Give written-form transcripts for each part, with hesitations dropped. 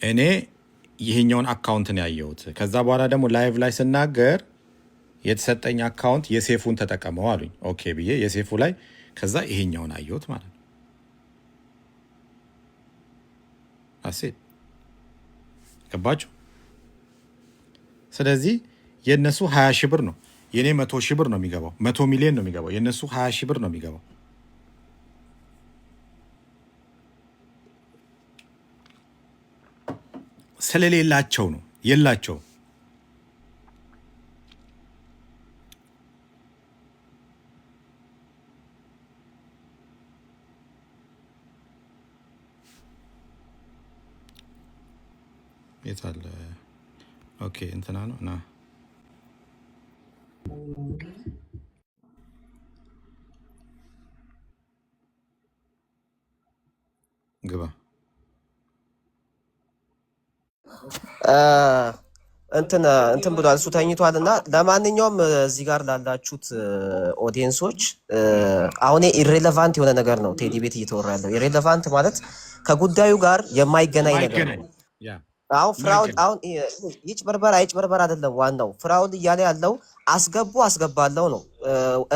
እኔ ይሄኛውን አካውንት ነው ያየሁት። ከዛ በኋላ ደግሞ ላይቭ ላይ ስናገር የተሰጠኝ አካውንት የሴፉን ተጠቀመው አሉኝ። ኦኬ ብዬ የሴፉ ላይ ከዛ ይሄኛውን አየሁት ማለት ነው። አሴት ገባችሁ? ስለዚህ የእነሱ 20 ሺህ ብር ነው፣ የእኔ 100 ሺህ ብር ነው የሚገባው። 100 ሚሊዮን ነው የሚገባው፣ የእነሱ 20 ሺህ ብር ነው የሚገባው። ስለሌላቸው ነው፣ የላቸው። የት አለ? ኦኬ እንትና ነው ና ግባ እንትን ብሏል፣ እሱ ተኝቷል። እና ለማንኛውም እዚህ ጋር ላላችሁት ኦዲየንሶች አሁን ኢሬሌቫንት የሆነ ነገር ነው ቴዲ ቤት እየተወራ ያለው። ኢሬሌቫንት ማለት ከጉዳዩ ጋር የማይገናኝ ነገር ነው። አሁን ፍራውድ አሁን ይጭበርበር አይጭበርበር አይደለም። ዋናው ፍራውድ እያለ ያለው አስገቡ አስገባለው ነው።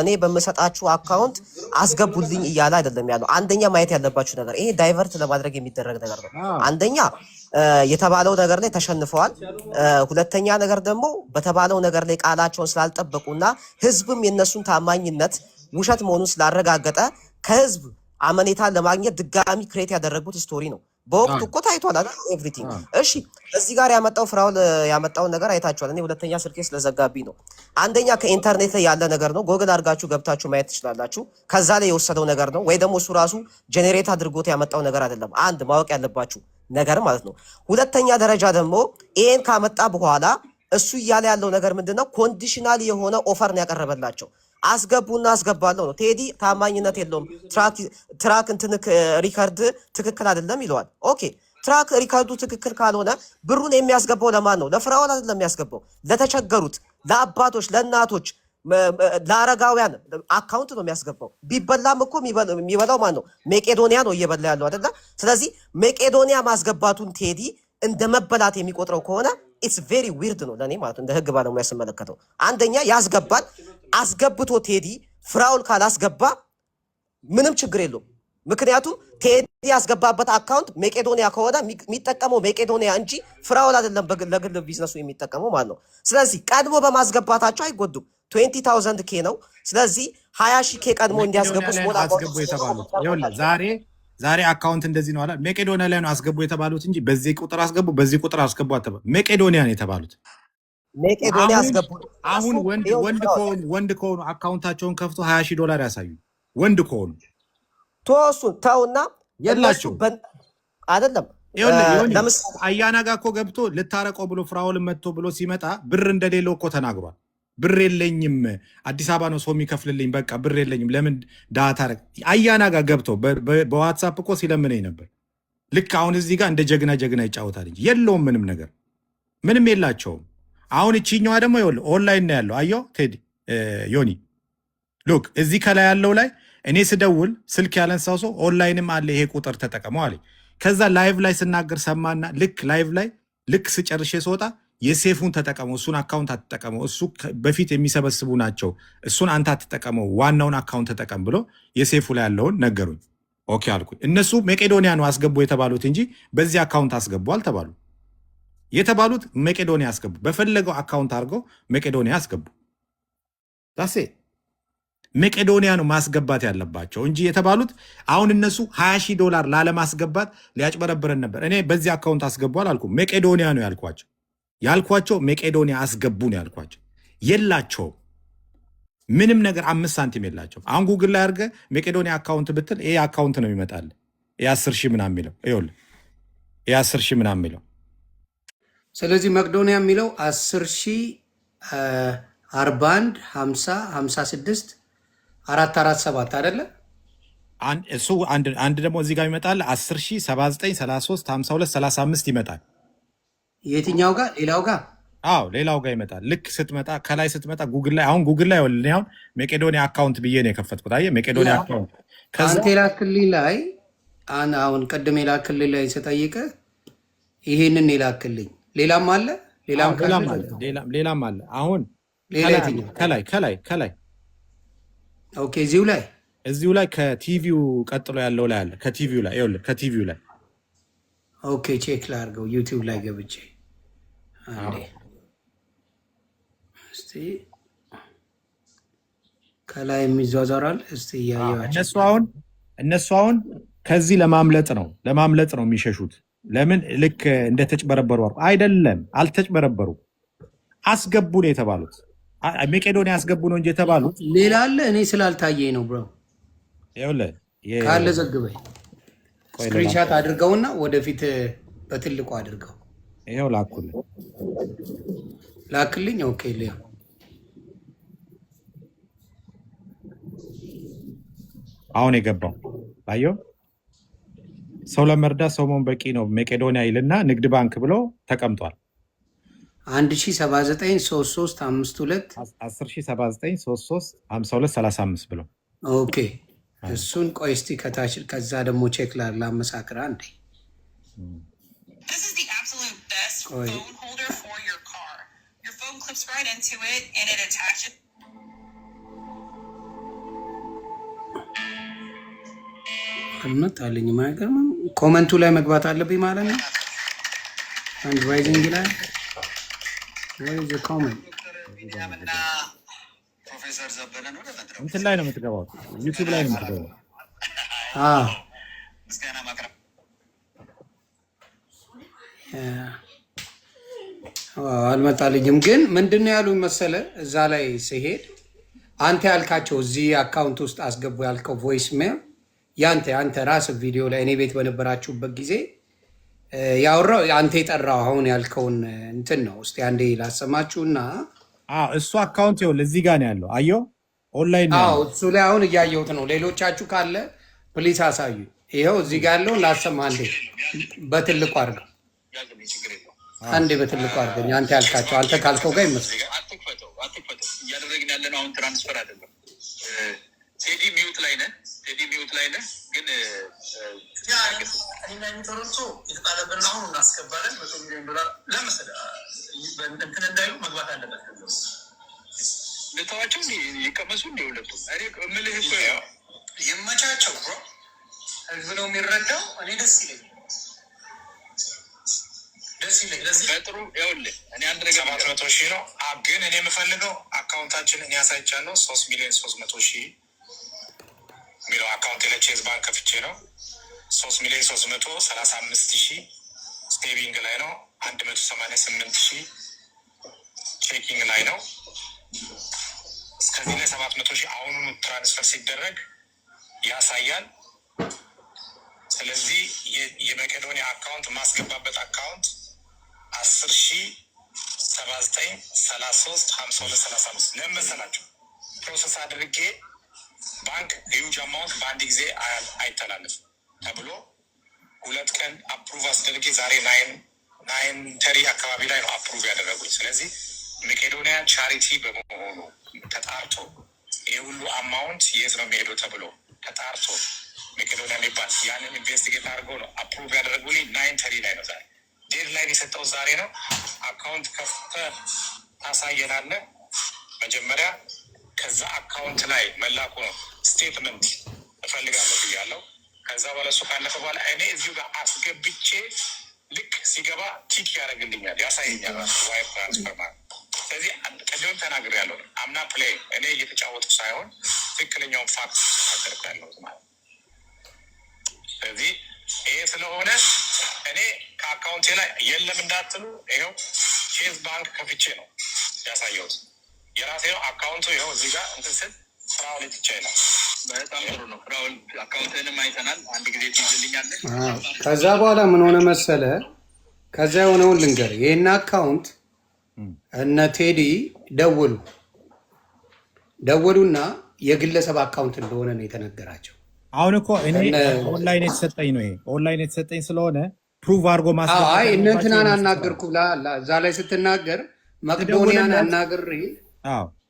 እኔ በምሰጣችሁ አካውንት አስገቡልኝ እያለ አይደለም ያለው። አንደኛ ማየት ያለባችሁ ነገር ይሄ ዳይቨርት ለማድረግ የሚደረግ ነገር ነው። አንደኛ የተባለው ነገር ላይ ተሸንፈዋል። ሁለተኛ ነገር ደግሞ በተባለው ነገር ላይ ቃላቸውን ስላልጠበቁና ህዝብም የነሱን ታማኝነት ውሸት መሆኑን ስላረጋገጠ ከህዝብ አመኔታን ለማግኘት ድጋሚ ክሬት ያደረጉት ስቶሪ ነው። በወቅቱ እኮ ታይቷል አይደል? ኤቭሪቲንግ። እሺ እዚህ ጋር ያመጣው ፍራውል ያመጣውን ነገር አይታችኋል። እኔ ሁለተኛ ስልኬ ስለዘጋቢ ነው። አንደኛ ከኢንተርኔት ላይ ያለ ነገር ነው። ጎግል አድርጋችሁ ገብታችሁ ማየት ትችላላችሁ። ከዛ ላይ የወሰደው ነገር ነው፣ ወይ ደግሞ እሱ ራሱ ጄኔሬት አድርጎት ያመጣው ነገር አይደለም። አንድ ማወቅ ያለባችሁ ነገር ማለት ነው። ሁለተኛ ደረጃ ደግሞ ይሄን ካመጣ በኋላ እሱ እያለ ያለው ነገር ምንድነው? ኮንዲሽናል የሆነ ኦፈር ነው ያቀረበላቸው። አስገቡና አስገባለሁ ነው። ቴዲ ታማኝነት የለውም፣ ትራክ እንትን ሪከርድ ትክክል አይደለም ይለዋል። ኦኬ ትራክ ሪከርዱ ትክክል ካልሆነ ብሩን የሚያስገባው ለማን ነው? ለፍራኦል አይደለም የሚያስገባው፣ ለተቸገሩት፣ ለአባቶች፣ ለእናቶች፣ ለአረጋውያን አካውንት ነው የሚያስገባው። ቢበላም እኮ የሚበላው ማን ነው? መቄዶንያ ነው እየበላ ያለው አይደለ? ስለዚህ መቄዶንያ ማስገባቱን ቴዲ እንደ መበላት የሚቆጥረው ከሆነ ኢትስ ቬሪ ዊርድ ነው ለኔ ማለት እንደ ህግ ባለሙያ ስመለከተው። አንደኛ ያስገባል፣ አስገብቶ ቴዲ ፍራውል ካላስገባ ምንም ችግር የለውም። ምክንያቱም ቴዲ ያስገባበት አካውንት መቄዶንያ ከሆነ የሚጠቀመው መቄዶንያ እንጂ ፍራውል አይደለም ለግል ቢዝነሱ የሚጠቀመው ማለት ነው። ስለዚህ ቀድሞ በማስገባታቸው አይጎዱም። 20,000 ኬ ነው። ስለዚህ 20,000 ኬ ቀድሞ እንዲያስገቡ ስሞላ አስገቡ የተባሉት ዛሬ አካውንት እንደዚህ ነው አላ መቄዶንያ ላይ ነው አስገቡ የተባሉት እንጂ በዚህ ቁጥር አስገቡ በዚህ ቁጥር አስገቡ አተባ መቄዶንያ ነው የተባሉት። መቄዶንያ አስገቡ። አሁን ወንድ ከሆኑ አካውንታቸውን ከፍቶ $20,000 ያሳዩ። ወንድ ከሆኑ ተወሱን ተውና የላቸው አይደለም። ለምሳሌ አያና ጋር እኮ ገብቶ ልታረቀው ብሎ ፍራውል መጥቶ ብሎ ሲመጣ ብር እንደሌለው እኮ ተናግሯል። ብር የለኝም፣ አዲስ አበባ ነው ሰው የሚከፍልልኝ፣ በቃ ብር የለኝም፣ ለምን ዳታ ረግ አያና ጋር ገብተው በዋትሳፕ እኮ ሲለምነኝ ነበር። ልክ አሁን እዚህ ጋር እንደ ጀግና ይጫወታል እንጂ የለውም ምንም ነገር፣ ምንም የላቸውም። አሁን እቺኛዋ ደግሞ ይኸውልህ ኦንላይን ነው ያለው። አየው ቴዲ ዮኒ ሉክ እዚህ ከላይ ያለው ላይ እኔ ስደውል ስልክ ያለንሳው ሰው ኦንላይንም አለ ይሄ ቁጥር ተጠቀመው አለኝ። ከዛ ላይቭ ላይ ስናገር ሰማና ልክ ላይቭ ላይ ልክ ስጨርሼ ስወጣ የሴፉን ተጠቀመው፣ እሱን አካውንት አትጠቀመው፣ እሱ በፊት የሚሰበስቡ ናቸው፣ እሱን አንተ አትጠቀመው፣ ዋናውን አካውንት ተጠቀም ብሎ የሴፉ ላይ ያለውን ነገሩኝ። ኦኬ አልኩኝ። እነሱ መቄዶንያ ነው አስገቡ የተባሉት እንጂ በዚህ አካውንት አስገቡ አልተባሉ። የተባሉት መቄዶንያ አስገቡ፣ በፈለገው አካውንት አድርገው መቄዶንያ አስገቡ። ታሴ መቄዶንያ ነው ማስገባት ያለባቸው እንጂ የተባሉት አሁን እነሱ $20,000 ላለማስገባት ሊያጭበረብረን ነበር። እኔ በዚህ አካውንት አስገቡ አላልኩም፣ መቄዶንያ ነው ያልኳቸው መቄዶንያ አስገቡ ነው ያልኳቸው። የላቸውም ምንም ነገር 5 ሳንቲም የላቸው። አሁን ጉግል ላይ አድርገህ መቄዶንያ አካውንት ብትል ይሄ አካውንት ነው ይመጣል። የ10,000 ምናምን የሚለው ይኸውልህ፣ የ10,000 ምናምን የሚለው ስለዚህ መቄዶንያ የሚለው 10,000 41 50 56 447 አይደለ? እሱ አንድ ደግሞ እዚህ ጋር ይመጣል 10,000 79 33 52 35 ይመጣል። የትኛው ጋር? ሌላው ጋር? አዎ ሌላው ጋር ይመጣል። ልክ ስትመጣ ከላይ ስትመጣ ጉግል ላይ አሁን ወልኔ አሁን መቄዶንያ አካውንት ብዬ ነው የከፈትኩት። አየህ መቄዶንያ አካውንት አንተ ላክልኝ ላይ አሁን ቅድም ላክልኝ ላይ ስጠይቅህ ይሄንን ይላክልኝ። ሌላም አለ ሌላም አለ። አሁን ሌላ የትኛው? ከላይ ኦኬ፣ እዚሁ ላይ ከቲቪው ቀጥሎ ያለው ላይ አለ። ከቲቪው ላይ ይኸውልህ፣ ከቲቪው ላይ ኦኬ፣ ቼክ ላድርገው። ዩቲዩብ ላይ ገብቼ አንዴ እስቲ ከላይ የሚዟዟራል። እስቲ እያየኋቸው እነሱ አሁን ከዚህ ለማምለጥ ነው የሚሸሹት። ለምን ልክ እንደተጭበረበሩ አይደለም። አልተጭበረበሩ፣ አስገቡ ነው የተባሉት። መቄዶንያ አስገቡ ነው እንጂ የተባሉት ሌላ አለ። እኔ ስላልታየኝ ነው ብሮ። ይኸውልህ ካለ ዘግበኝ፣ ስክሪንሻት አድርገውና ወደፊት በትልቁ አድርገው። ይኸው ላክልኝ። ኦኬ፣ ሊያ አሁን የገባው ባየው ሰው ለመርዳት ሰው መሆን በቂ ነው መቄዶንያ ይልና ንግድ ባንክ ብሎ ተቀምጧል። 10793352 1079335235 ብሎ ኦኬ። እሱን ቆይ እስቲ ከታች ከዛ ደግሞ ቼክ ላመሳክር አንዴ። አልመጣልኝም። አይገርምም? ኮመንቱ ላይ መግባት አለብኝ ማለት ነው። አንድ ራይዚንግ ላይ እንትን ላይ ነው የምትገባው፣ ዩቲዩብ ላይ ነው የምትገባው። አልመጣልኝም። ግን ምንድነው ያሉኝ መሰለ እዛ ላይ ሲሄድ አንተ ያልካቸው እዚህ አካውንት ውስጥ አስገቡ ያልከው ቮይስ ሜል ያንተ ራስ ቪዲዮ ላይ እኔ ቤት በነበራችሁበት ጊዜ ያወራው አንተ የጠራው አሁን ያልከውን እንትን ነው። እስቲ አንዴ ላሰማችሁና እሱ አካውንት ይኸውልህ እዚህ ጋር ነው ያለው። አየው ኦንላይን ነው። እሱ ላይ አሁን እያየሁት ነው። ሌሎቻችሁ ካለ ፕሊስ አሳዩ። ይኸው እዚህ ጋር ያለውን ላሰማ። አንዴ በትልቁ አድርገው፣ አንዴ በትልቁ አድርገኝ። አንተ ያልካቸው አንተ ካልከው ጋር ይመስላል። እያደረግን ያለነው አሁን ትራንስፈር አይደለም። ቴዲ ሚዩት ላይ ነህ ግን ቶሮንቶ የተጣለብን አሁን እናስገባለን። $100 ሚሊዮን ለምሳሌ እንትን እንዳይሉ መግባት አለበት። ልተዋቸው ይቀመሱ እንዲሁለቱ እኔ እምልህ እኮ ይመቻቸው ብሮ ህዝብ ነው የሚረዳው። እኔ ደስ ይለኛል። በጥሩ ይኸውልህ እኔ አንድ ነገር 700,000 ነው ግን እኔ የምፈልገው አካውንታችንን ያሳይቻለሁ 3,300,000 የሚለው አካውንት ለቼዝ ባንክ ከፍቼ ነው። 3,335,000 ስቴቪንግ ላይ ነው። 188,000 ቼኪንግ ላይ ነው። እስከዚህ ላይ 700,000 አሁኑኑ ትራንስፈር ሲደረግ ያሳያል። ስለዚህ የመቄዶንያ አካውንት ማስገባበት አካውንት 10,79,33,52,35 ለመሰላቸው ፕሮሰስ አድርጌ ባንክ ሂውጅ አማውንት በአንድ ጊዜ አይተላለፍም ተብሎ 2 ቀን አፕሩቭ አስደርጌ ዛሬ 9:30 አካባቢ ላይ ነው አፕሩቭ ያደረጉኝ። ስለዚህ መቄዶንያ ቻሪቲ በመሆኑ ተጣርቶ ይህ ሁሉ አማውንት የት ነው የሚሄደው ተብሎ ተጣርቶ መቄዶንያ የሚባል ያንን ኢንቨስቲጌት አድርገው ነው አፕሩቭ ያደረጉልኝ። 9:30 ላይ ነው ዛሬ ዴድ ላይን የሰጠው ዛሬ ነው። አካውንት ከፍተህ ታሳየናለህ መጀመሪያ ከዛ አካውንት ላይ መላኩ ነው። ስቴትመንት እፈልጋለሁ ብያለሁ። ከዛ በኋላ እሱ ካለፈ በኋላ እኔ እዚሁ ጋር አስገብቼ ልክ ሲገባ ቲክ ያደርግልኛል፣ ያሳየኛል ዋይር ትራንስፈር ማለት። ስለዚህ ቅድም ተናግሬያለሁ። አምና ፕሌይ እኔ እየተጫወቱ ሳይሆን ትክክለኛውን ፋክት አደርጋለሁ ማለት። ስለዚህ ይሄ ስለሆነ እኔ ከአካውንቴ ላይ የለም እንዳትሉ፣ ይኸው ቼዝ ባንክ ከፍቼ ነው ያሳየሁት። የራሴ ነው አካውንቱ። ይኸው እዚህ ጋር እንትን ስል ፍራውል ይቻላል። በጣም ጥሩ ነው። ፍራውል አካውንትንም አይተናል። አንድ ጊዜ ትይዝልኛለህ። ከዛ በኋላ ምን ሆነ መሰለ፣ ከዛ የሆነውን ልንገር። ይህን አካውንት እነ ቴዲ ደወሉና የግለሰብ አካውንት እንደሆነ ነው የተነገራቸው። አሁን እኮ እኔ ኦንላይን የተሰጠኝ ነው። ይሄ ኦንላይን የተሰጠኝ ስለሆነ ፕሩቭ አድርጎ ማስገባት። አይ እነ እንትናን አናገርኩ እዛ ላይ ስትናገር መቅዶኒያን አናግሬ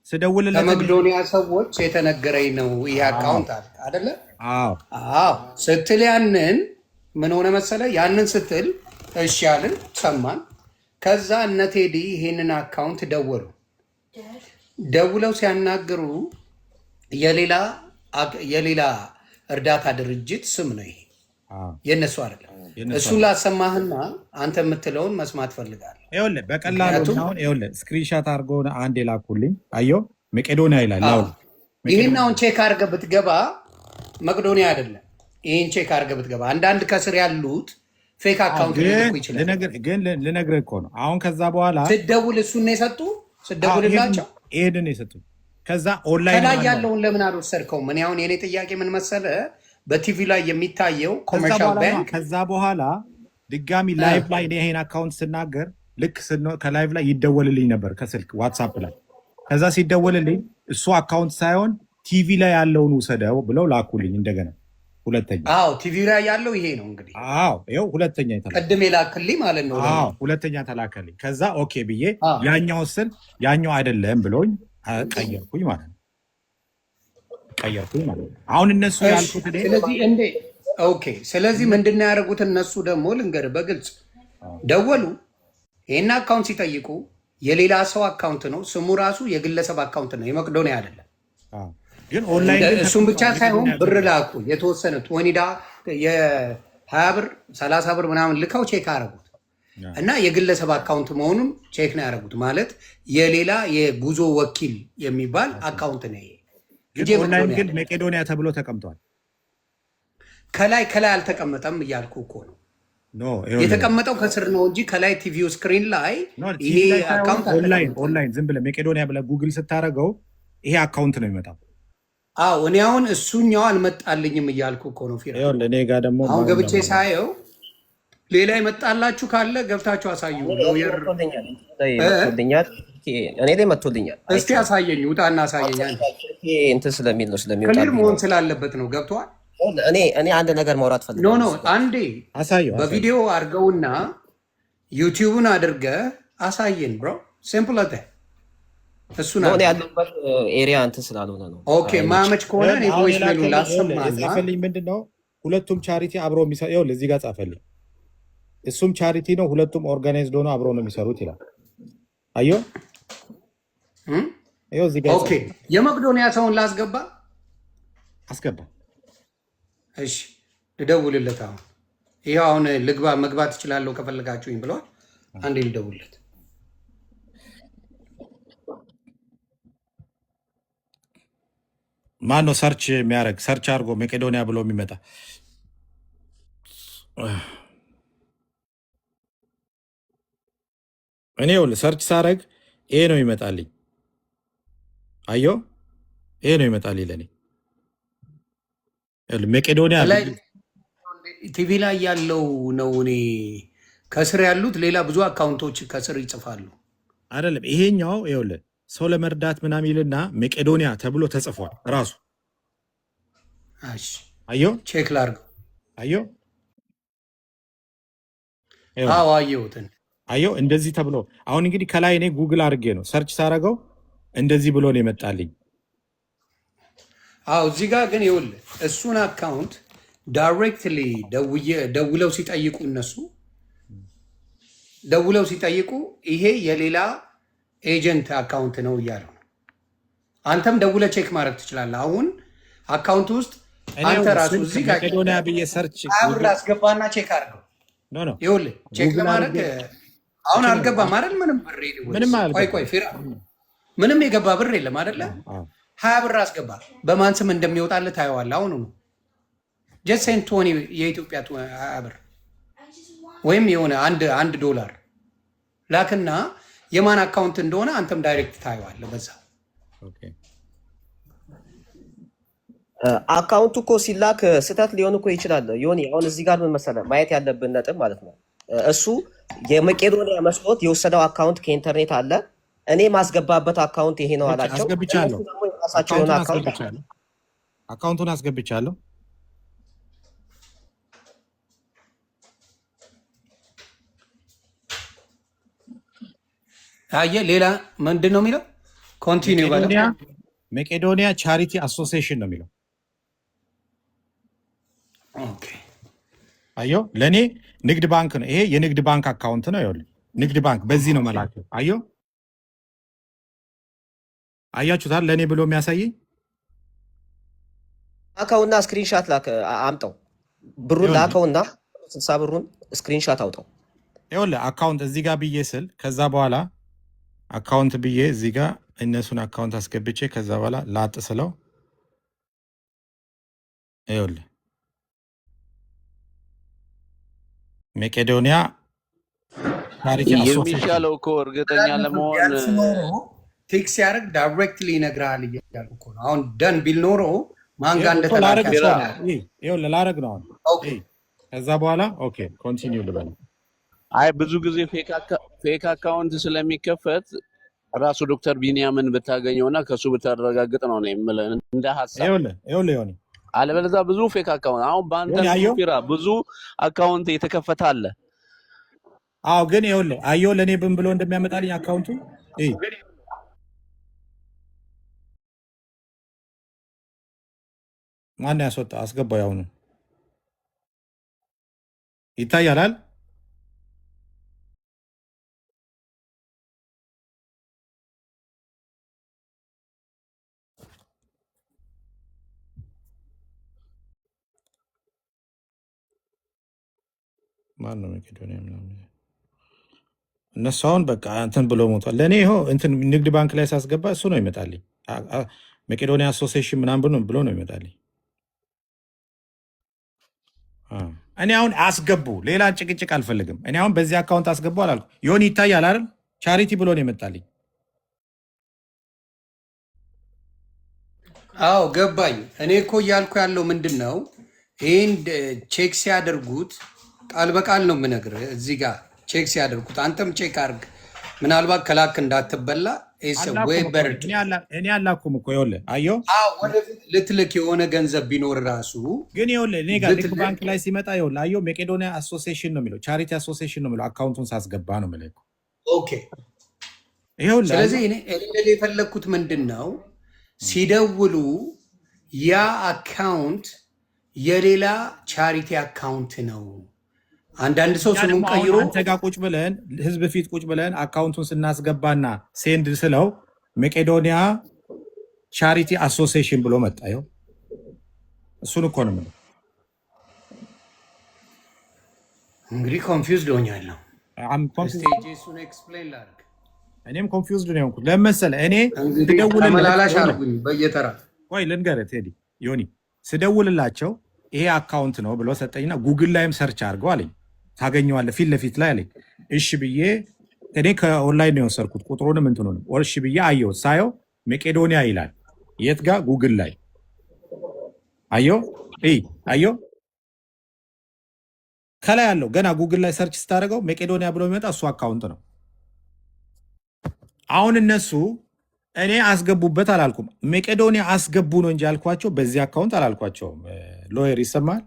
ስደውልለት ከመቅዶኒያ ሰዎች የተነገረኝ ነው ይህ አካውንት አለ አይደለ? ስትል ያንን ምን ሆነ መሰለ፣ ያንን ስትል እሺ ያልን ሰማን። ከዛ እነ ቴዲ ይሄንን አካውንት ደውለው ሲያናግሩ የሌላ እርዳታ ድርጅት ስም ነው ይሄ፣ የእነሱ አይደለም። እሱን ላሰማህና አንተ የምትለውን መስማት ፈልጋለሁ። ይኸውልህ በቀላሉ አሁን ይኸውልህ ስክሪንሻት አድርገው አንድ የላኩልኝ አየው፣ መቄዶንያ ይላል። ይህን አሁን ቼክ አድርገህ ብትገባ መቄዶንያ አይደለም። ይህን ቼክ አድርገህ ብትገባ አንዳንድ ከስር ያሉት ፌክ አካውንት ሊልኩ ይችላል። ግን ልነግርህ እኮ ነው አሁን ከዛ በኋላ ስደውል እሱን ነው የሰጡ ስደውልላቸው ይሄንን የሰጡ ከዛ ኦንላይን ከላይ ያለውን ለምን አልወሰድከውም? እኔ አሁን የኔ ጥያቄ ምን መሰለህ፣ በቲቪ ላይ የሚታየው ኮመርሻል ባንክ ከዛ በኋላ ድጋሚ ላይቭ ላይ ይሄን አካውንት ስናገር ልክ ከላይቭ ላይ ይደወልልኝ ነበር ከስልክ ዋትሳፕ ላይ። ከዛ ሲደወልልኝ እሱ አካውንት ሳይሆን ቲቪ ላይ ያለውን ውሰደው ብለው ላኩልኝ እንደገና ሁለተኛ። ቲቪ ላይ ያለው ይሄ ነው እንግዲህ። ይኸው ሁለተኛ ቅድም የላክልኝ ማለት ነው። ሁለተኛ ተላከልኝ። ከዛ ኦኬ ብዬ ያኛው ስል ያኛው አይደለም ብሎኝ ቀየርኩኝ ማለት ነው። አሁን እነሱ ያልኩት ስለዚህ ምንድን ነው ያደረጉት እነሱ ደግሞ ልንገርህ በግልጽ ደወሉ። ይህን አካውንት ሲጠይቁ የሌላ ሰው አካውንት ነው፣ ስሙ ራሱ የግለሰብ አካውንት ነው፣ የመቄዶንያ አይደለም። ግን ኦንላይን እሱም ብቻ ሳይሆን ብር ላኩ። የተወሰነ ወኒዳ የ20 ብር 30 ብር ምናምን ልከው ቼክ አደረጉት እና የግለሰብ አካውንት መሆኑን ቼክ ነው ያደረጉት። ማለት የሌላ የጉዞ ወኪል የሚባል አካውንት ነው ይሄ። ግን መቄዶንያ ተብሎ ተቀምጧል። ከላይ አልተቀመጠም እያልኩ እኮ ነው። የተቀመጠው ከስር ነው እንጂ ከላይ ቲቪው ስክሪን ላይ ይሄ አካውንት ኦንላይን ዝም ብለህ መቄዶንያ ብለህ ጉግል ስታደርገው ይሄ አካውንት ነው የሚመጣው። እኔ አሁን እሱኛው አልመጣልኝም እያልኩ እኮ ነው። ፊራ እኔ ጋር ደግሞ አሁን ገብቼ ሳየው ሌላ ይመጣላችሁ ካለ ገብታችሁ አሳዩ። እኔ ላይ መጥቶልኛል። እስቲ አሳየኝ፣ ውጣና አሳየኝ። እንትን ስለሚል ነው ስለሚወጣ ክሊር መሆን ስላለበት ነው። ገብተዋል። እኔ አንድ ነገር ማውራት ፈልጋለሁ። ኖ አንዴ በቪዲዮ አድርገውና ዩቲዩብን አድርገህ አሳየን ብሮ። ሲምፕል አተ እሱ ነው ያለበት ኤሪያ እንትን ስላልሆነ ነው። ኦኬ ማመች ከሆነ እኔ ቮይስ ሜሉን ላሰማና ጻፈልኝ። ምንድነው ሁለቱም ቻሪቲ አብሮ የሚሰራው? እዚህ ጋር ጻፈልኝ። እሱም ቻሪቲ ነው፣ ሁለቱም ኦርጋናይዝድ ሆኖ አብሮ ነው የሚሰሩት ይላል። አዮ እዚህ ጋር ኦኬ። የመቄዶንያ ሰውን ላስገባ አስገባ። እሺ ልደውልለት። አሁን ይሄው አሁን ልግባ መግባት እችላለሁ ከፈለጋችሁኝ ብለዋል። አንዴ ልደውልለት። ማን ነው ሰርች የሚያደርግ? ሰርች አድርጎ መቄዶንያ ብሎ የሚመጣ እኔ ሰርች ሳረግ ይሄ ነው ይመጣልኝ። አዮ ይሄ ነው ይመጣልኝ ለኔ መቄዶንያ ቲቪ ላይ ያለው ነው። እኔ ከስር ያሉት ሌላ ብዙ አካውንቶች ከስር ይጽፋሉ። አይደለም ይሄኛው ይኸውልህ ሰው ለመርዳት ምናምን ይልና መቄዶንያ ተብሎ ተጽፏል ራሱ። አዮ ቼክ ላድርገው። አየሁትን። እንደዚህ ተብሎ አሁን እንግዲህ ከላይ እኔ ጉግል አድርጌ ነው ሰርች ሳረገው እንደዚህ ብሎ ነው የመጣልኝ። እዚህ ጋር ግን ይኸውልህ እሱን አካውንት ዳይሬክትሊ ደውለው ሲጠይቁ ደውለው ሲጠይቁ ይሄ የሌላ ኤጀንት አካውንት ነው እያለው ነው። አንተም ደውለህ ቼክ ማድረግ ትችላለህ። አሁን አካውንት ውስጥ አንተ ራሱ እዚህ ጋር መቄዶንያ ብዬ ሰርች ብር አስገባና ቼክ አድርገው። ይኸውልህ ቼክ ለማድረግ አሁን አልገባም አይደል? ቆይ ፊራ ምንም የገባ ብር የለም አይደለ? 20 ብር አስገባ። በማን ስም እንደሚወጣልህ ታየዋለህ። አሁኑ ነው ጀሴን 20 የኢትዮጵያ 20 ብር ወይም የሆነ አንድ ዶላር ላክና የማን አካውንት እንደሆነ አንተም ዳይሬክት ታየዋለህ። በዛ አካውንቱ እኮ ሲላክ ስህተት ሊሆን እኮ ይችላል። ዮኒ አሁን እዚህ ጋር ምን መሰለህ ማየት ያለብን ነጥብ ማለት ነው። እሱ የመቄዶንያ መስሎት የወሰደው አካውንት ከኢንተርኔት አለ። እኔ ማስገባበት አካውንት ይሄ ነው አላቸው። አስገብቻለሁ። አካውንቱን አስገብቻለሁ። አየህ ሌላ ምንድን ነው የሚለው? ኮንቲኒው በለው። መቄዶንያ ቻሪቲ አሶሲዬሽን ነው የሚለው። አየው ለእኔ ንግድ ባንክ ነው ይሄ። የንግድ ባንክ አካውንት ነው። ይኸውልህ ንግድ ባንክ በዚህ ነው መላክ። አየው አያችሁታል? ለእኔ ብሎ የሚያሳየኝ ላከውና ስክሪንሻት ላከ አምጠው ብሩን ላከውና 60 ብሩን ስክሪንሻት አውጣው። ይኸውልህ አካውንት እዚህ ጋር ብዬ ስል ከዛ በኋላ አካውንት ብዬ እዚህ ጋር እነሱን አካውንት አስገብቼ ከዛ በኋላ ላጥ ስለው ይኸውልህ መቄዶንያ የሚሻለው እኮ እርግጠኛ ለመሆን ቴክስ ሲያደርግ ዳይሬክትሊ ይነግርሃል እያሉ እኮ ነው። አሁን ደን ቢል ኖሮ ማን ጋር እንደተላከ ይኸውልህ ላረግ ነው አሁን። ከዛ በኋላ ኦኬ ኮንቲኒው ልበል። አይ ብዙ ጊዜ ፌክ አካውንት ስለሚከፈት ራሱ ዶክተር ቢኒያምን ብታገኘውና ከሱ ብታረጋግጥ ነው የምልህ እንደ ሐሳብ። ይኸውልህ ዮኒ አለበለዚያ ብዙ ፌክ አካውንት አሁን በአንተ ፊራ ብዙ አካውንት የተከፈተ አለ። አዎ ግን ይኸውልህ አየሁ ለእኔ ብን ብሎ እንደሚያመጣልኝ አካውንቱ ማን ያስወጣ አስገባው። ያሁኑ ይታያላል። ማን ነው መቄዶንያ ምናምን እነሱ አሁን በቃ እንትን ብሎ ሞቷል። ለእኔ ይኸው እንትን ንግድ ባንክ ላይ ሳስገባ እሱ ነው ይመጣልኝ። መቄዶንያ አሶሲዬሽን ምናምን ብሎ ነው ይመጣልኝ። እኔ አሁን አስገቡ፣ ሌላ ጭቅጭቅ አልፈልግም። እኔ አሁን በዚህ አካውንት አስገቡ አላልኩ። ዮኒ ይታያል አይደል? ቻሪቲ ብሎ ነው ይመጣልኝ። አዎ ገባኝ። እኔ እኮ እያልኩ ያለው ምንድን ነው ይህን ቼክ ሲያደርጉት ቃል በቃል ነው የምነግርህ። እዚህ ጋር ቼክ ሲያደርጉት አንተም ቼክ አድርግ፣ ምናልባት ከላክ እንዳትበላ። እኔ አላኩም እኮ ይኸውልህ፣ አየሁ ወደፊት ልትልክ የሆነ ገንዘብ ቢኖር ራሱ ግን ይኸውልህ እኔ ጋር ንግድ ባንክ ላይ ሲመጣ ይኸውልህ፣ አየሁ መቄዶንያ አሶሲዬሽን ነው የሚለው፣ ቻሪቲ አሶሲዬሽን ነው የሚለው። አካውንቱን ሳስገባ ነው የምልህ። ኦኬ ይኸውልህ፣ ስለዚህ እኔ የፈለግኩት ምንድን ነው ሲደውሉ ያ አካውንት የሌላ ቻሪቲ አካውንት ነው። አንዳንድ ሰው ስሙን ቀይሮ አንተ ጋር ቁጭ ብለን ህዝብ ፊት ቁጭ ብለን አካውንቱን ስናስገባና ሴንድ ስለው መቄዶንያ ቻሪቲ አሶሲዬሽን ብሎ መጣ። ይኸው እሱን እኮ ነው የምለው። እንግዲህ ኮንፊውዝድ ሆኛለሁ። እኔም ኮንፊውዝድ ነው የሆንኩት። ለምን መሰለህ እኔ ተመላላሽ አልኩኝ በየተራ ወይ ልንገርህ ቴዲ ዮኒ ስደውልላቸው ይሄ አካውንት ነው ብሎ ሰጠኝና ጉግል ላይም ሰርች አድርገው አለኝ። ታገኘዋለህ ፊት ለፊት ላይ አለኝ። እሺ ብዬ እኔ ከኦንላይን ነው የወሰድኩት ቁጥሩንም እንትኑንም። እሺ ብዬ አየሁት። ሳየው መቄዶንያ ይላል። የት ጋር? ጉግል ላይ አየው። አየው ከላይ አለው። ገና ጉግል ላይ ሰርች ስታደርገው መቄዶንያ ብሎ የሚመጣ እሱ አካውንት ነው። አሁን እነሱ እኔ አስገቡበት አላልኩም፣ መቄዶንያ አስገቡ ነው እንጂ ያልኳቸው በዚህ አካውንት አላልኳቸውም። ሎየር ይሰማል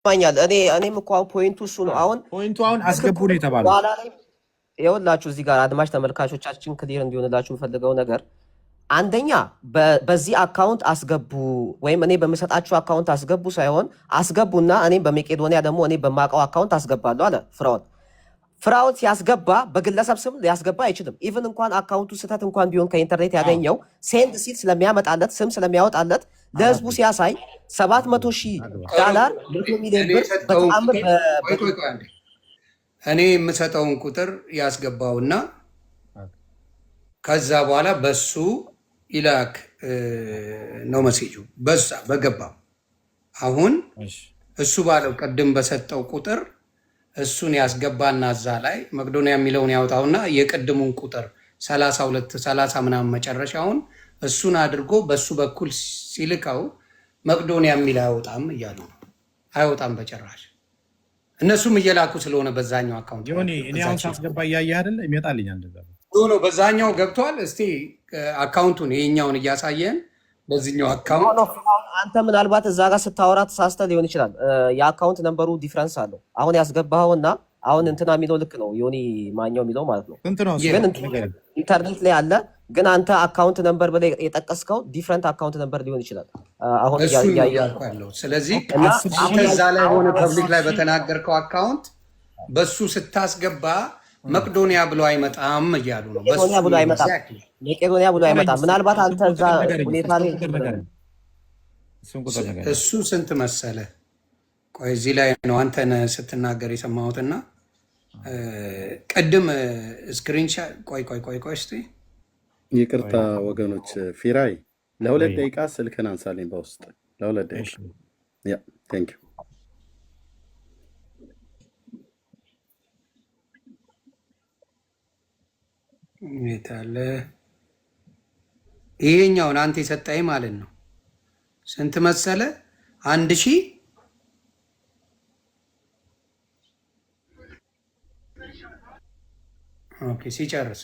ይሰማኛል። እኔም እኮ አሁን ፖይንቱ እሱ ነው። አሁን ፖይንቱ አሁን አስገቡ ነው የተባለው። ይኸውላችሁ እዚህ ጋር አድማጭ ተመልካቾቻችን ክሊር እንዲሆንላችሁ የምፈልገው ነገር አንደኛ በዚህ አካውንት አስገቡ ወይም እኔ በምሰጣችሁ አካውንት አስገቡ ሳይሆን አስገቡና እኔም በመቄዶንያ ደግሞ እኔ በማውቀው አካውንት አስገባለሁ አለ ፍራኦል። ፍራኦል ሲያስገባ በግለሰብ ስም ሊያስገባ አይችልም። ኢቭን እንኳን አካውንቱ ስህተት እንኳን ቢሆን ከኢንተርኔት ያገኘው ሴንድ ሲል ስለሚያመጣለት ስም ስለሚያወጣለት ለህዝቡ ሲያሳይ $700,000 $1 ሚሊዮን በተአምር እኔ የምሰጠውን ቁጥር ያስገባውና ከዛ በኋላ በሱ ይላክ ነው መሴጁ በዛ በገባው። አሁን እሱ ባለው ቅድም በሰጠው ቁጥር እሱን ያስገባና እዛ ላይ መቄዶንያ የሚለውን ያወጣውና የቅድሙን ቁጥር 32 ምናምን መጨረሻውን እሱን አድርጎ በሱ በኩል ሲልከው መቄዶንያ የሚል አይወጣም እያሉ ነው። አይወጣም በጭራሽ። እነሱም እየላኩ ስለሆነ በዛኛው አካውንት እኔ አሁን ሳስገባ እያየህ አይደል? ይመጣልኛል እንደዛ ነው። በዛኛው ገብቷል። እስቲ አካውንቱን ይሄኛውን እያሳየን በዚህኛው አካውንት አንተ ምናልባት እዛ ጋር ስታወራ ተሳስተህ ሊሆን ይችላል። የአካውንት ነምበሩ ዲፍረንስ አለው። አሁን ያስገባኸውና አሁን እንትና የሚለው ልክ ነው፣ ዮኒ ማኛው የሚለው ማለት ነው። ስንት ነው? ግን ኢንተርኔት ላይ አለ። ግን አንተ አካውንት ነምበር ብለህ የጠቀስከው ዲፍረንት አካውንት ነምበር ሊሆን ይችላል። አሁን ያለው ስለዚህ እዛ ላይ ሆነ ፐብሊክ ላይ በተናገርከው አካውንት በሱ ስታስገባ መቅዶኒያ ብሎ አይመጣም እያሉ ነው። መቄዶኒያ ብሎ አይመጣም። መቄዶኒያ ብሎ አይመጣም። ምናልባት አንተ እዛ ሁኔታ ላይ እሱ ስንት መሰለ? ቆይ እዚህ ላይ ነው አንተን ስትናገር የሰማሁትና ቅድም ስክሪንሻት ቆይ እስኪ ይቅርታ ወገኖች፣ ፊራይ ለ2 ደቂቃ ስልክን አንሳልኝ በውስጥ ለ2 ደቂቃ። ያ ቴንክ ዩ የታለ ይሄኛውን አንተ የሰጠኝ ማለት ነው። ስንት መሰለ? 1000 ኦኬ ሲጨርስ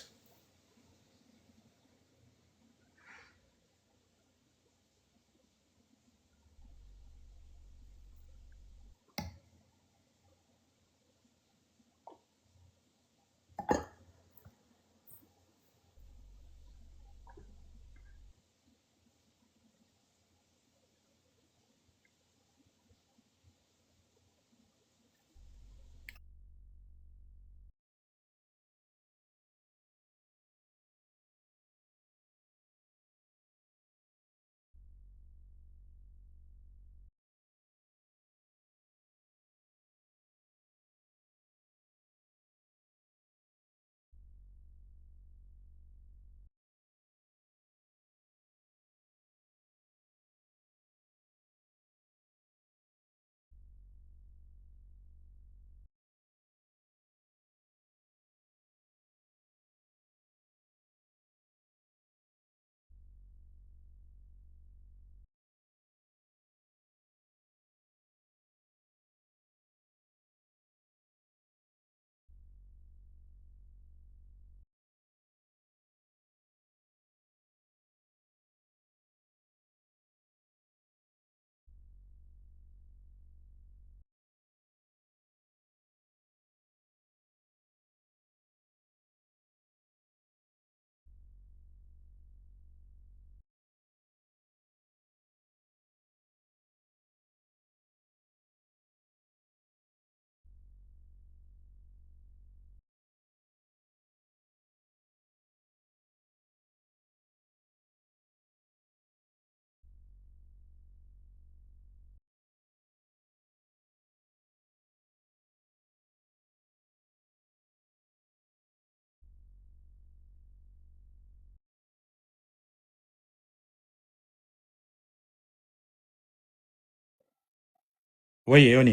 ወይ ዮኒ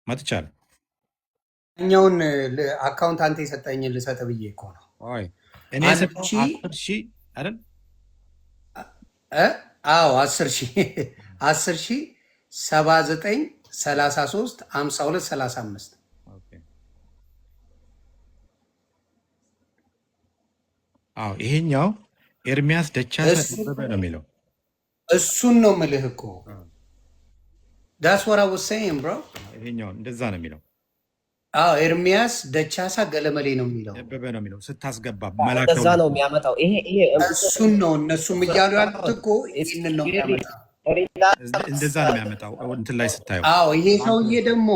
መጥቻለሁ። እኛውን አካውንት አንተ የሰጠኝን ልሰጥ ብዬ እኮ ነው። እኔ 10,000 አይደል? አዎ 10,000 79 33 52 35 ይሄኛው ኤርሚያስ ደቻሳ ደበበ ነው የሚለው። እሱን ነው የምልህ እኮ ዳስ ወራ ወሰኝ ብሮ። ይሄኛው እንደዛ ነው የሚለው። ኤርሚያስ ደቻሳ ገለመሌ ነው የሚለው፣ ደበበ ነው የሚለው ስታስገባ እንደዛ ነው የሚያመጣው። ይሄ እሱን ነው እነሱም እያሉ ያሉት እኮ ይህንን ነው የሚያመጣው። እንደዛ ነው የሚያመጣው እንትን ላይ ስታየው። ይሄ ሰውዬ ደግሞ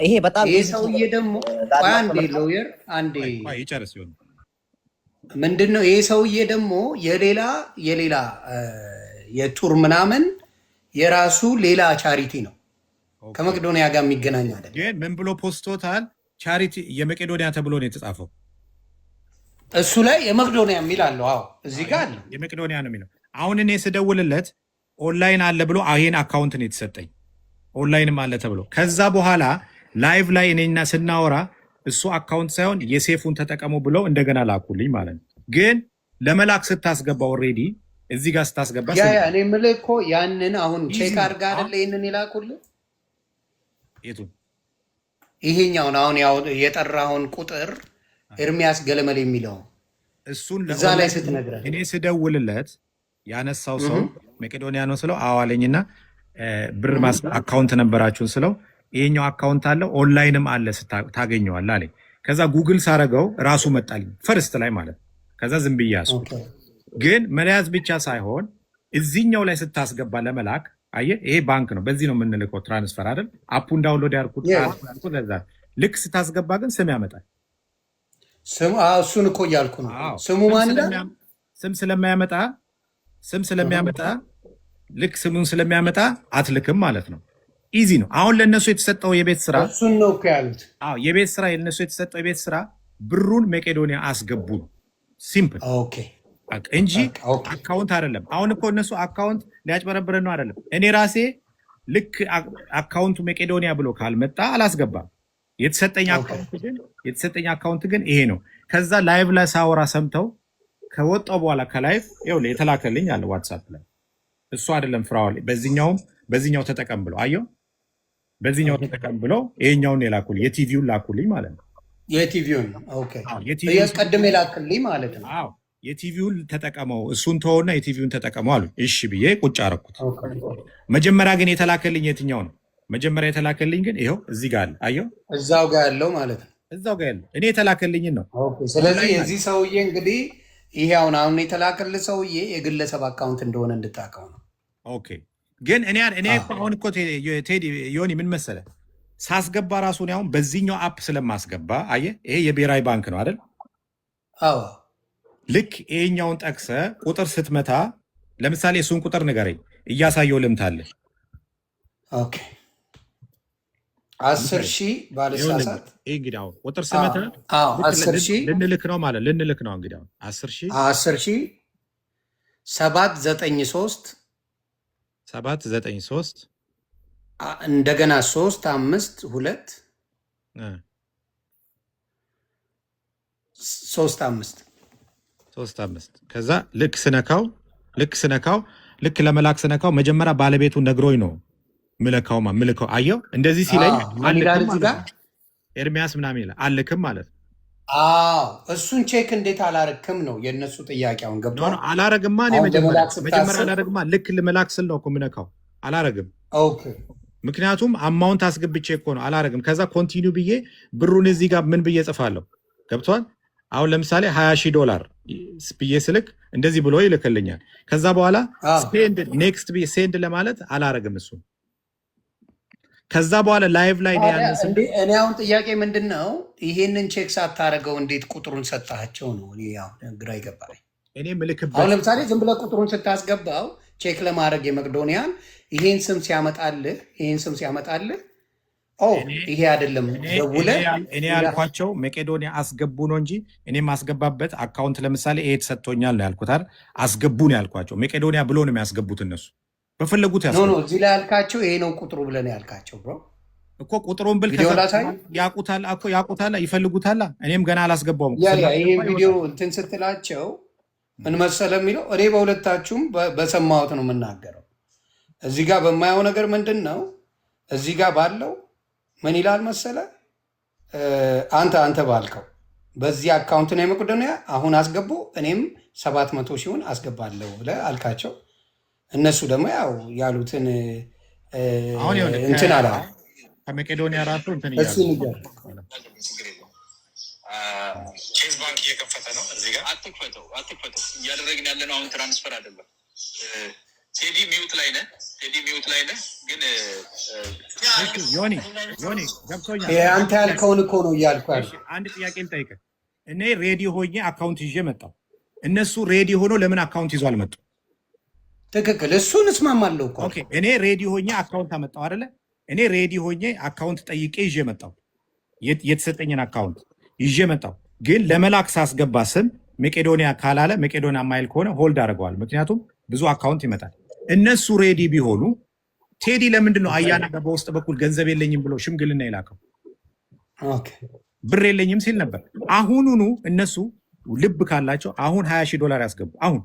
ይሄ በጣም ይሄ ሰውዬ ደግሞ አንዴ ሎየር አንዴ ይጨርስ ይሆን ምንድን ነው ይሄ ሰውዬ ደግሞ የሌላ የቱር ምናምን የራሱ ሌላ ቻሪቲ ነው ከመቄዶንያ ጋር የሚገናኝ አይደለም። ግን ምን ብሎ ፖስቶታል? ቻሪቲ የመቄዶንያ ተብሎ ነው የተጻፈው። እሱ ላይ የመቄዶንያ የሚል አለው። እዚህ ጋር አለ የመቄዶንያ ነው የሚለው። አሁን እኔ ስደውልለት ኦንላይን አለ ብሎ ይሄን አካውንት ነው የተሰጠኝ፣ ኦንላይንም አለ ተብሎ። ከዛ በኋላ ላይቭ ላይ እኔና ስናወራ እሱ አካውንት ሳይሆን የሴፉን ተጠቀሙ ብለው እንደገና ላኩልኝ ማለት ነው። ግን ለመላክ ስታስገባ ኦልሬዲ እዚህ ጋር ስታስገባ እኔ የምልህ እኮ ያንን አሁን ቼክ አድርጋ አይደለ ይህንን ይላኩልህ። የቱን? ይሄኛውን አሁን የጠራውን ቁጥር ኤርሚያስ ገለመል የሚለው እሱን እዛ ላይ ስትነግረን እኔ ስደውልለት ያነሳው ሰው መቄዶንያ ነው ስለው አዋለኝና ብር አካውንት ነበራችሁን ስለው ይሄኛው አካውንት አለው ኦንላይንም አለ ታገኘዋለህ አለኝ። ከዛ ጉግል ሳረገው ራሱ መጣልኝ ፈርስት ላይ ማለት ነው። ከዛ ዝም ብዬ ያዝኩት። ግን መያዝ ብቻ ሳይሆን እዚህኛው ላይ ስታስገባ ለመላክ አየህ፣ ይሄ ባንክ ነው፣ በዚህ ነው የምንልከው ትራንስፈር አይደል? አፑን ዳውንሎድ ያርኩት ለዛ። ልክ ስታስገባ ግን ስም ያመጣል። እሱን እኮ እያልኩ ነው። ስሙ ማን ስም ስለሚያመጣ ልክ ስሙን ስለሚያመጣ አትልክም ማለት ነው። ኢዚ ነው። አሁን ለእነሱ የተሰጠው የቤት ስራ እሱን ነው እኮ ያሉት። የቤት ስራ የነሱ የተሰጠው የቤት ስራ ብሩን መቄዶንያ አስገቡ ነው። ሲምፕል እንጂ አካውንት አይደለም። አሁን እኮ እነሱ አካውንት ሊያጭበረብረን ነው አይደለም። እኔ ራሴ ልክ አካውንቱ መቄዶንያ ብሎ ካልመጣ አላስገባም። የተሰጠኝ አካውንት ግን ይሄ ነው። ከዛ ላይቭ ላይ ሳወራ ሰምተው ከወጣው በኋላ ከላይቭ ይኸውልህ የተላከልኝ አለ ዋትሳፕ ላይ እሱ አይደለም ፍራኦል፣ በዚህኛው ተጠቀም ብሎ አየው። በዚህኛው ተጠቀም ብሎ ይሄኛውን የላኩልኝ የቲቪውን ላኩልኝ ማለት ነው። የቲቪውን ኦኬ፣ ቀድም የላክልኝ ማለት ነው። አዎ የቲቪውን ተጠቀመው፣ እሱን ተወውና የቲቪውን ተጠቀመው አሉ። እሺ ብዬ ቁጭ አደረኩት። መጀመሪያ ግን የተላከልኝ የትኛው ነው? መጀመሪያ የተላከልኝ ግን ይኸው እዚህ ጋር አለ። አየው፣ እዛው ጋር ያለው ማለት ነው። እዛው ጋር ያለው እኔ የተላከልኝን ነው። ስለዚህ የዚህ ሰውዬ እንግዲህ ይሄ አሁን የተላከልህ ሰውዬ የግለሰብ አካውንት እንደሆነ እንድታውቀው ነው። ኦኬ። ግን እኔ አሁን እኮ ቴዲ ዮኒ ምን መሰለህ ሳስገባ ራሱን አሁን በዚህኛው አፕ ስለማስገባ አየህ፣ ይሄ የብሔራዊ ባንክ ነው አይደል? አዎ። ልክ ይሄኛውን ጠቅሰ ቁጥር ስትመታ ለምሳሌ እሱን ቁጥር ንገረኝ እያሳየው ልምታለህ። ኦኬ 10,000 ባለሳሳት ይሄ እንግዲህ አሁን ቁጥር ስመታ 10,000 ልንልክ ነው ማለት ልንልክ ነው እንግዲህ አሁን 10,000 793 እንደገና 352 35 ከዛ ልክ ስነካው ልክ ለመላክ ስነካው መጀመሪያ ባለቤቱ ነግሮኝ ነው ምልከው አየው። እንደዚህ ሲለኝ ኤርሚያስ ምናምን ይላል አልክም ማለት ነው። እሱን ቼክ እንዴት አላረክም ነው የእነሱ ጥያቄውን ገብቷል። አላረግማ መጀመሪያ አላረግማ ልክ ልመላክ ስል ነው እኮ ምነካው አላረግም። ምክንያቱም አማውንት አስገብቼ እኮ ነው አላረግም። ከዛ ኮንቲኒው ብዬ ብሩን እዚህ ጋር ምን ብዬ ጽፋለሁ ገብቷል። አሁን ለምሳሌ $20,000 ብዬ ስልክ እንደዚህ ብሎ ይልክልኛል። ከዛ በኋላ ኔክስት ብዬ ሴንድ ለማለት አላረግም እሱ። ከዛ በኋላ ላይቭ ላይ እኔ አሁን ጥያቄ ምንድን ነው ይሄንን ቼክ ሳታረገው እንዴት ቁጥሩን ሰጣቸው ነው ግራ ይገባል። እኔ ምልክበት አሁን ለምሳሌ ዝም ብለህ ቁጥሩን ስታስገባው ቼክ ለማድረግ የመቅዶኒያን ይሄን ስም ሲያመጣልህ ይሄ አይደለም ደውለህ እኔ ያልኳቸው መቄዶኒያ አስገቡ ነው እንጂ እኔ ማስገባበት አካውንት ለምሳሌ ይሄ ተሰጥቶኛል ነው ያልኩት አይደል? አስገቡ ነው ያልኳቸው። መቄዶኒያ ብሎ ነው የሚያስገቡት እነሱ በፈለጉት ኖ እዚህ ላይ ያልካቸው ይሄ ነው ቁጥሩ ብለህ ነው ያልካቸው ብሮ እኮ ቁጥሩን ብል ያቁታል ይፈልጉታል። እኔም ገና አላስገባውም። ይሄ ቪዲዮ እንትን ስትላቸው ምን መሰለህ የሚለው እኔ በሁለታችሁም በሰማሁት ነው የምናገረው። እዚህ ጋር በማየው ነገር ምንድን ነው እዚህ ጋር ባለው ምን ይላል መሰለህ አንተ ባልከው በዚህ አካውንት ነው የመቄዶኒያ አሁን አስገቡ እኔም 700,000 አስገባለሁ ብለህ አልካቸው። እነሱ ደግሞ ያው ያሉትን እንትን አላ ከመቄዶኒያ ራሱ እንትን ቼዝ ባንክ እየከፈተ ነው። እዚህ ጋር አትክፈተው እያደረግን ያለ ነው። አሁን ትራንስፈር አይደለም። ቴዲ ሚውት ላይ ነህ ግን ዮኒ ገብቶኛል። አንተ ያልከውን እኮ ነው እያልኩ ያልኩ። አንድ ጥያቄ ልጠይቅህ። እኔ ሬዲ ሆኜ አካውንት ይዤ መጣሁ። እነሱ ሬዲ ሆኖ ለምን አካውንት ይዞ አልመጡ? ትክክል፣ እሱን እስማማለሁ እኮ። ኦኬ እኔ ሬዲ ሆኜ አካውንት አመጣሁ አይደለ? እኔ ሬዲ ሆኜ አካውንት ጠይቄ ይዤ መጣሁ። የተሰጠኝን አካውንት ይዤ መጣሁ። ግን ለመላክ ሳስገባ ስም መቄዶኒያ ካላለ መቄዶኒያ ማይል ከሆነ ሆልድ አድርገዋል። ምክንያቱም ብዙ አካውንት ይመጣል። እነሱ ሬዲ ቢሆኑ ቴዲ ለምንድን ነው አያና በውስጥ በኩል ገንዘብ የለኝም ብሎ ሽምግልና የላከው? ብር የለኝም ሲል ነበር። አሁኑኑ እነሱ ልብ ካላቸው አሁን $20,000 ያስገቡ። አሁን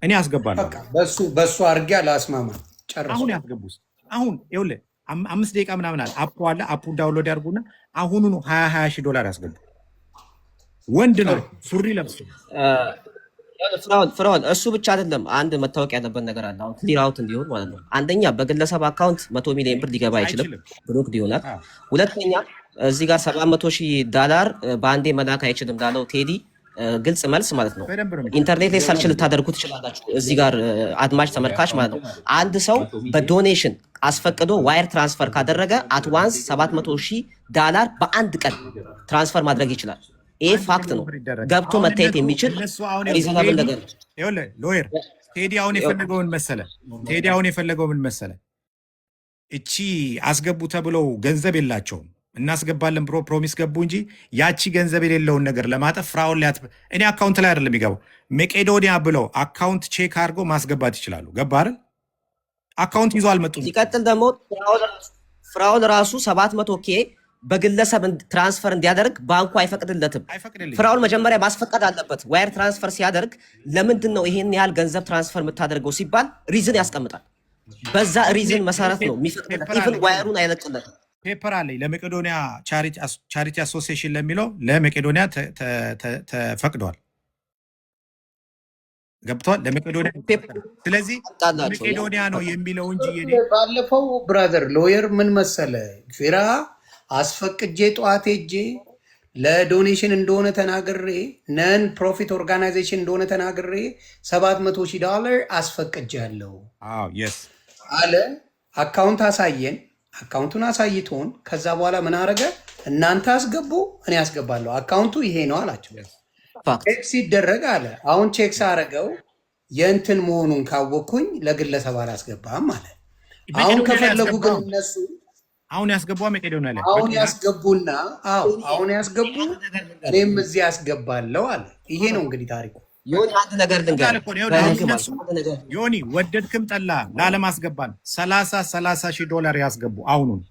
እኔ አስገባለሁ። በሱ አድርጌ አላስማማ ጨርሶ አሁን ያስገቡ። አሁን ይኸውልህ 5 ደቂቃ ምናምን አለ። አፑ አለ። አፑ ዳውንሎድ ያድርጉና አሁኑኑ $20,000 ያስገቡ። ወንድ ነው ሱሪ ለብሶ ፍራውን እሱ ብቻ አይደለም። አንድ መታወቅ ያለበት ነገር አለ። አሁን ክሊር አውት እንዲሆን ማለት ነው። አንደኛ በግለሰብ አካውንት 100 ሚሊዮን ብር ሊገባ አይችልም፣ ብሎክ ይሆናል። ሁለተኛ እዚህ ጋር $700,000 በአንዴ መላክ አይችልም ላለው ቴዲ ግልጽ መልስ ማለት ነው። ኢንተርኔት ላይ ሰርች ልታደርጉ ትችላላችሁ። እዚህ ጋር አድማጭ ተመልካች ማለት ነው። አንድ ሰው በዶኔሽን አስፈቅዶ ዋየር ትራንስፈር ካደረገ አትዋንስ $700,000 በአንድ ቀን ትራንስፈር ማድረግ ይችላል። ይሄ ፋክት ነው፣ ገብቶ መታየት የሚችል ሪዘናብል ነገር ነው። ሎየር ቴዲ አሁን የፈለገው ምን መሰለ? እቺ አስገቡ ተብለው ገንዘብ የላቸውም እናስገባለን ብሎ ፕሮሚስ ገቡ እንጂ ያቺ ገንዘብ የሌለውን ነገር ለማጠፍ ፍራውን እኔ አካውንት ላይ አይደለም የሚገባው መቄዶኒያ ብለው አካውንት ቼክ አድርገው ማስገባት ይችላሉ። ገባ አይደል? አካውንት ይዞ አልመጡም። ሲቀጥል ደግሞ ፍራውን ራሱ 700K በግለሰብ ትራንስፈር እንዲያደርግ ባንኩ አይፈቅድለትም። ፍራውን መጀመሪያ ማስፈቀድ አለበት። ዋየር ትራንስፈር ሲያደርግ ለምንድን ነው ይሄን ያህል ገንዘብ ትራንስፈር የምታደርገው ሲባል ሪዝን ያስቀምጣል። በዛ ሪዝን መሰረት ነው የሚፈቅድለት። ኢቭን ዋየሩን አይለቅለትም። ፔፐር አለኝ ለመቄዶኒያ ቻሪቲ አሶሲዬሽን ለሚለው ለመቄዶኒያ ተፈቅዷል። ገብቷል ለመቄዶኒያ። ስለዚህ መቄዶኒያ ነው የሚለው እንጂ ባለፈው ብራዘር ሎየር ምን መሰለ ፊራ አስፈቅጄ ጠዋት ሄጄ ለዶኔሽን እንደሆነ ተናግሬ ነን ፕሮፊት ኦርጋናይዜሽን እንደሆነ ተናግሬ $700,000 አስፈቅጃለሁ አለ። አካውንት አሳየን። አካውንቱን አሳይቶን ከዛ በኋላ ምን አረገ? እናንተ አስገቡ እኔ አስገባለሁ፣ አካውንቱ ይሄ ነው አላቸው። ቼክ ሲደረግ አለ አሁን ቼክ ሳረገው የእንትን መሆኑን ካወቅኩኝ ለግለሰብ አላስገባም አለ። አሁን ከፈለጉ ግን እነሱ አሁን ያስገቡ መቄዶኒያ ላይ አሁን ያስገቡና አሁን ያስገቡ እኔም እዚህ ያስገባለሁ አለ። ይሄ ነው እንግዲህ ታሪኩ። ዮኒ አንድ ነገር ዮኒ ወደድክም ጠላ ላለማስገባን $30,000 ያስገቡ። አሁኑን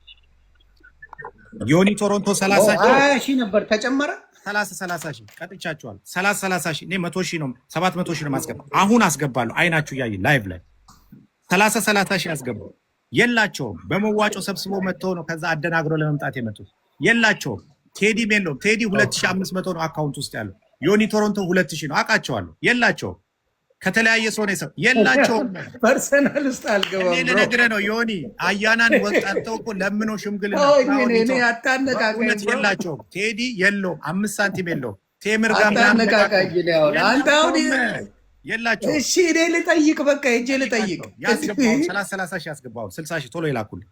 ዮኒ ቶሮንቶ 30,000 ነበር ተጨመረ። 30,000 ቀጥቻቸዋል። 30,000 እኔ 100,000 ነው 700,000 ነው ማስገባ። አሁን አስገባለሁ። አይናችሁ እያየ ላይቭ ላይ 30,000 ያስገቡ። የላቸውም። በመዋጮ ሰብስቦ መጥተው ነው ከዛ አደናግረው ለመምጣት የመጡት። የላቸውም። ቴዲ የለውም። ቴዲ 2,500 ነው አካውንት ውስጥ ያለው። ዮኒ ቶሮንቶ 2,000 ነው። አውቃቸዋለሁ። የላቸውም። ከተለያየ ሰው ነው የሰው የላቸውም። ፐርሰናል ውስጥ አልገባም። እኔ ልነግርህ ነው ዮኒ አያናን ወጣተው እኮ ለምኖ ሽምግልና የላቸውም። ቴዲ የለውም። 5 ሳንቲም የለውም። ቴምር ጋር አነቃቃኝ ነው አንተ አሁን የላቸውም። እሺ እኔ ልጠይቅ፣ በቃ ሄጄ ልጠይቅ። ያስገባው 30,000 ያስገባው 60,000 ቶሎ ይላኩልኝ።